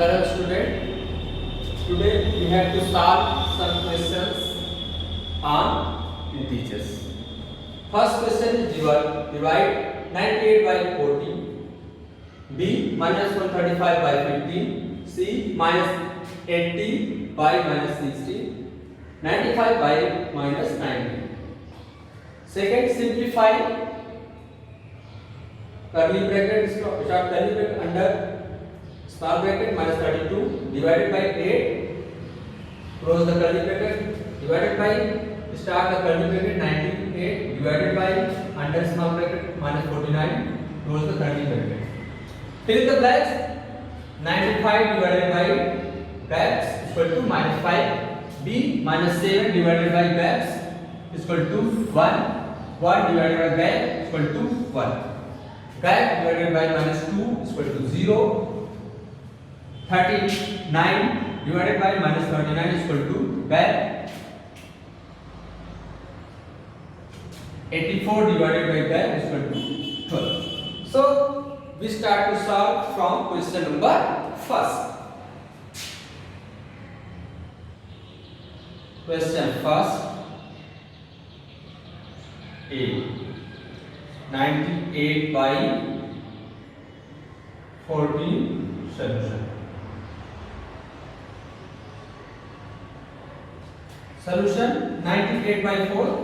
Hello student, today we have to solve some questions on integers. First question is divide 98 by 40, B minus 135 by 15, C minus 80 by minus 60, 95 by minus 90. Second, simplify curly bracket start curly bracket under small bracket minus 32 divided by 8 close the curly bracket divided by start the curly bracket 98 divided by under small bracket minus 49 close the curly bracket. Fill in the blanks. 95 divided by gaps is equal to minus 5. B minus 7 divided by gaps is equal to 1. 1 divided by gap is equal to 1. Gap divided by minus 2 is equal to 0. 39 divided by minus 39 is equal to gap. 84 divided by gap is equal to 12. So we start to solve from question number first. Question first. A 98 by 14 solution. Solution 98 by 4,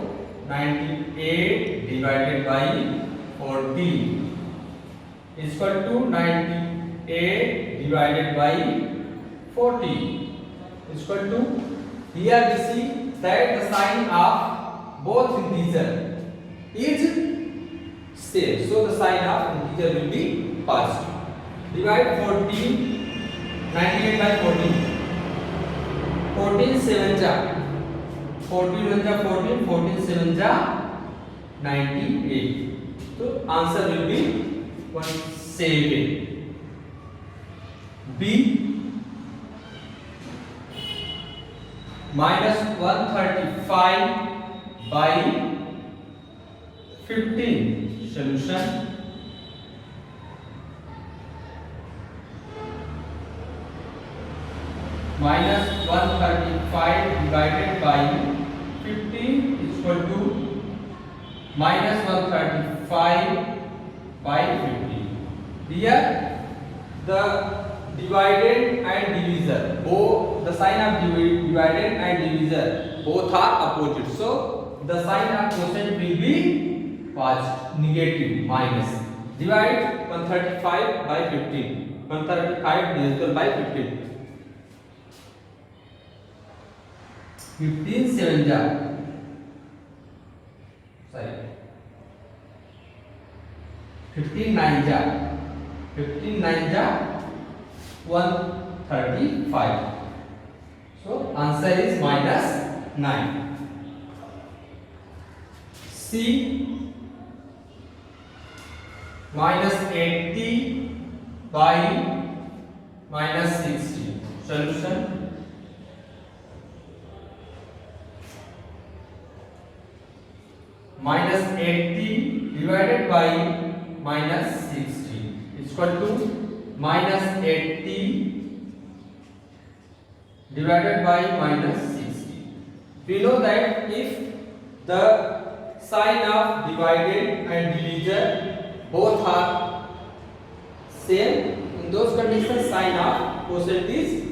98 divided by 14 is equal to 98 divided by 40 is equal to, here we see that the sign of both integer is same, so the sign of integer will be positive. Divide 14, 98 by 14, 14 7 ja 14 1 ja 14, 14 7 ja 98. So answer will be 17. B minus 135 by 15 solution. Minus 135 divided by 15 is equal to minus 135 by 15. Here the divided and divisor, both the sign of divided and divisor both are opposite. So the sign of quotient will be positive, negative, minus. Divide 135 by 15. 135 divisible by 15. 15 7 ja, sorry, 15 9 ja, 15 9 ja 135. So answer is minus 9. C minus 80 by minus 60 solution. Minus 80 divided by minus 60 is equal to minus 80 divided by minus 60. We know that if the sign of divided and divisor both are same, in those conditions sign of quotient is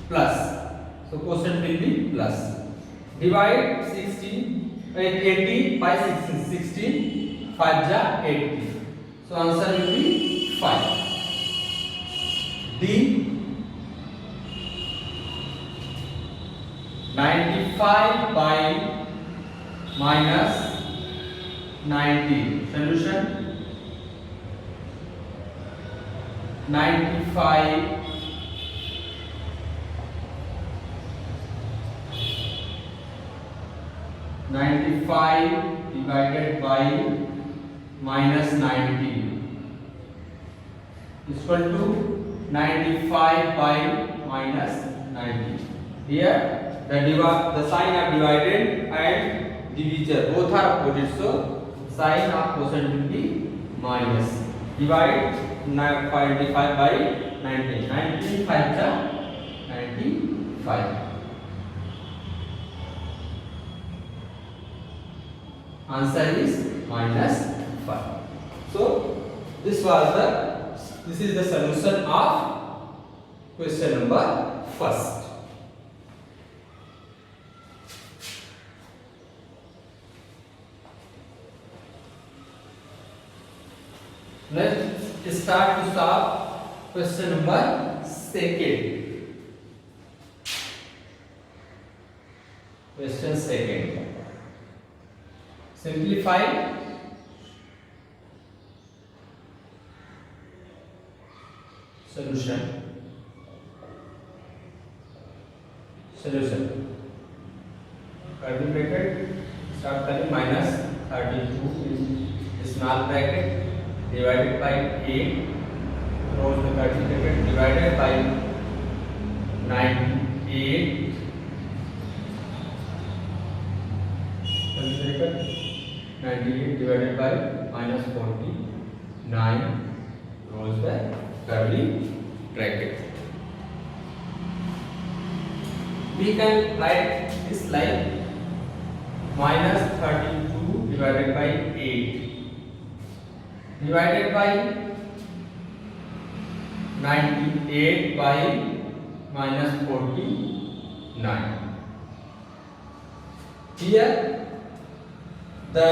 plus. So quotient will be plus. Divide 80 by 16, 5 ja 80. So answer will be 5. D 95 by minus 90 solution. 95 divided by minus 90 is equal to 95 by minus 90. Here the sign of divided and divisor both are opposite, so sign of quotient will be minus. divide 45 by 19. 19 5 जा 95. Answer is -5. So this is the solution of question number first. Let's start to solve question number second. Question second. Simplify solution. Curly bracket start करें -32 in small bracket divided by 8 close the curly bracket divided by 98 curly bracket 98 divided by -49 close the curly bracket. We can write this like -32 divided by 8 divided by 98 by -49. Here the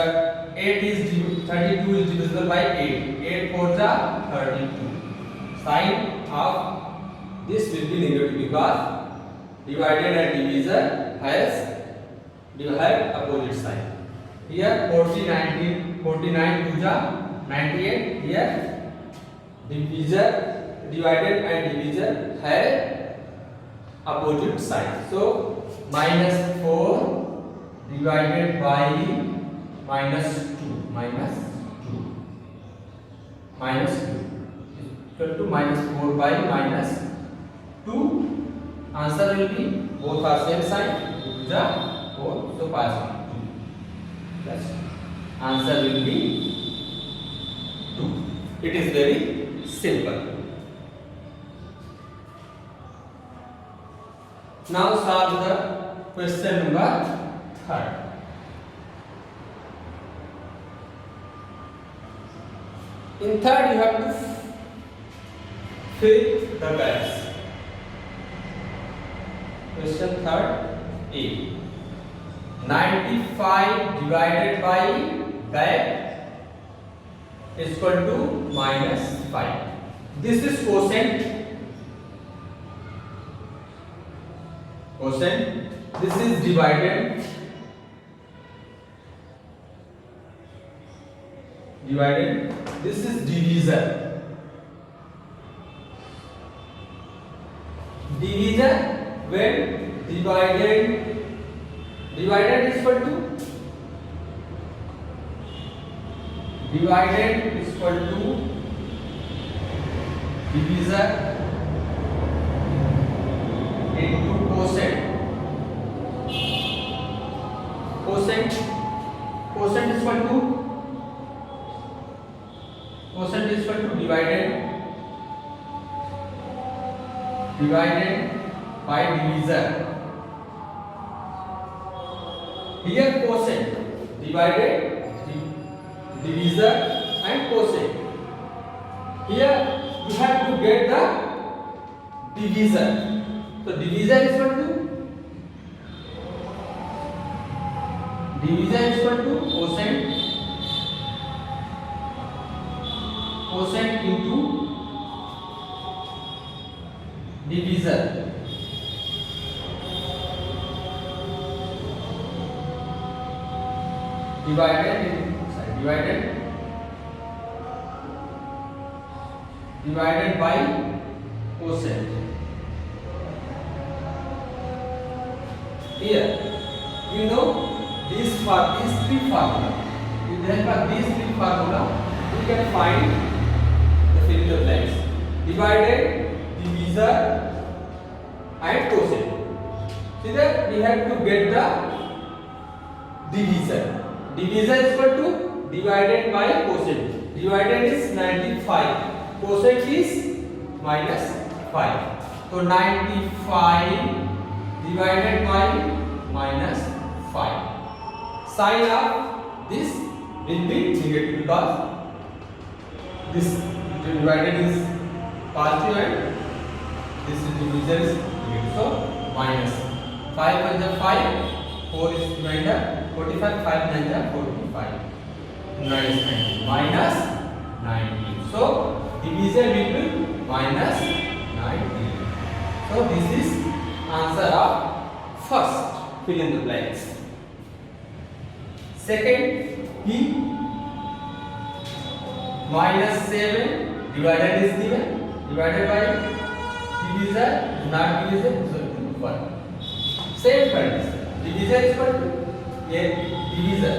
32 is divisible by 8. 8 4 जा 32. Sign of this will be negative because divided and divisor have opposite sign. Here 49 2 जा 98. Here divided and divisor have opposite sign. So -4 divided by -2 equal to -4 by -2. Answer will be both are same sign. 2 4 so pass 2. Plus answer will be 2. It is very simple. Now solve the question number 3rd. In third you have to fill the gaps. Question 3rd A. 95 divided by gap is equal to -5. This is quotient. This is divided. This is divisor. When divided is equal to divisor into quotient. Quotient is equal to divided by divisor. Here quotient divided divisor and quotient. Here you have to get the divisor. So divisor is equal to quotient into divisor. Divided by quotient. Here you know these three formula. With the help of these three formula we can find the fill in the blanks. Divided, divisor and quotient. See that we have to get the divisor. Divisor is equal to divided by quotient. divided is 95, quotient is minus 5. So 95 divided by minus 5. Sign of this will be negative because this divided is positive and this divisor is negative. So minus 5 is the 5, 4 is remainder, 45, 5 9 is 45. Minus 90. Minus 90. So divisor will be minus 90. So this is answer of first. Fill in the blanks. Second, P minus 7 divided is given, divided by divisor, not divisor, so 1. Same condition. Divisor is equal to a divisor.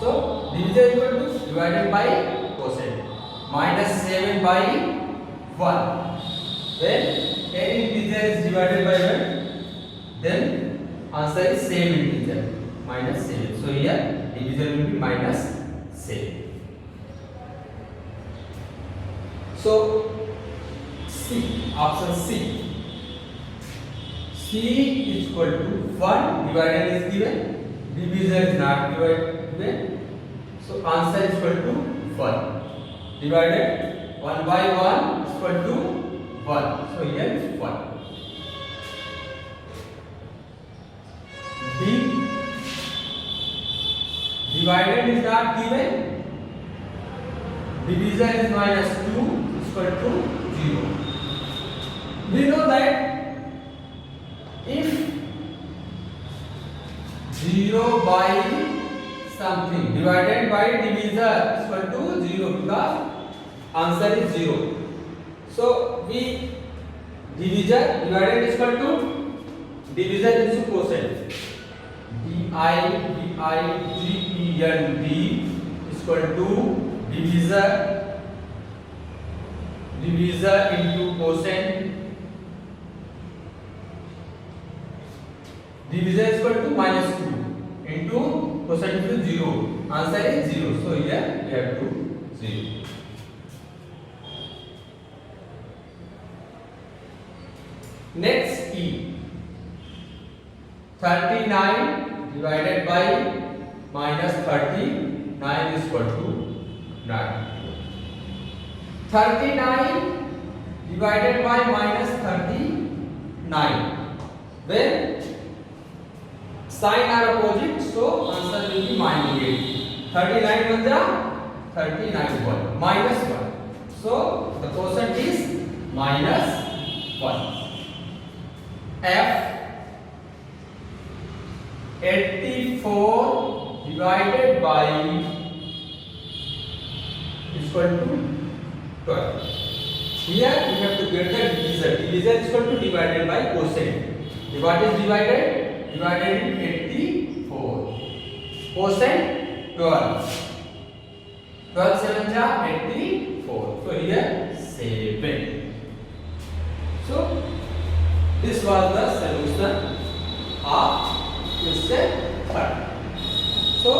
So divisor is equal to divided by quotient. Minus 7 by 1. When any integer is divided by 1, then answer is same integer. Minus 7. So here divisor will be minus 7. So C, option C. C is equal to 1 divided is given, divisor is not given. So answer is equal to 1. Divided 1 by 1 is equal to 1. So here is 1. D, divided is not given, divisor is minus 2 is equal to 0. We know that if 0 by something divided by divisor is equal to 0 because answer is 0. So we divisor divided is equal to divisor into quotient. Dividend is equal to divisor into quotient. Divisor is equal to minus 2 into quotient to 0. Answer is 0. So here we have to 0. Next E. 39 divided by minus 39 is equal to 9. 39 divided by minus 39. When sign are opposite, so answer will be minus 8. 39 was the 39 1 minus 1. So the quotient is minus 1. F 84 divided by is equal to 12. Here we have to get the divisor. Divisor is equal to divided by quotient. What is divided? Divided in 84. Quotient 12. 12 7 ja 84. So here 7. So this was the solution of question 3. So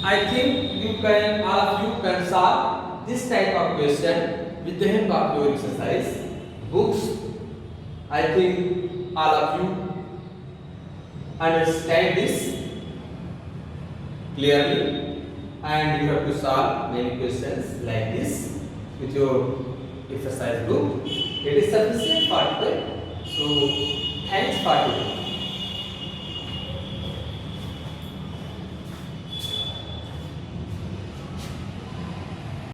I think you can, all of you can solve this type of question with the help of your exercise books. I think all of you understand this clearly, and you have to solve many questions like this with your exercise book. It is sufficient for today. So thanks for today.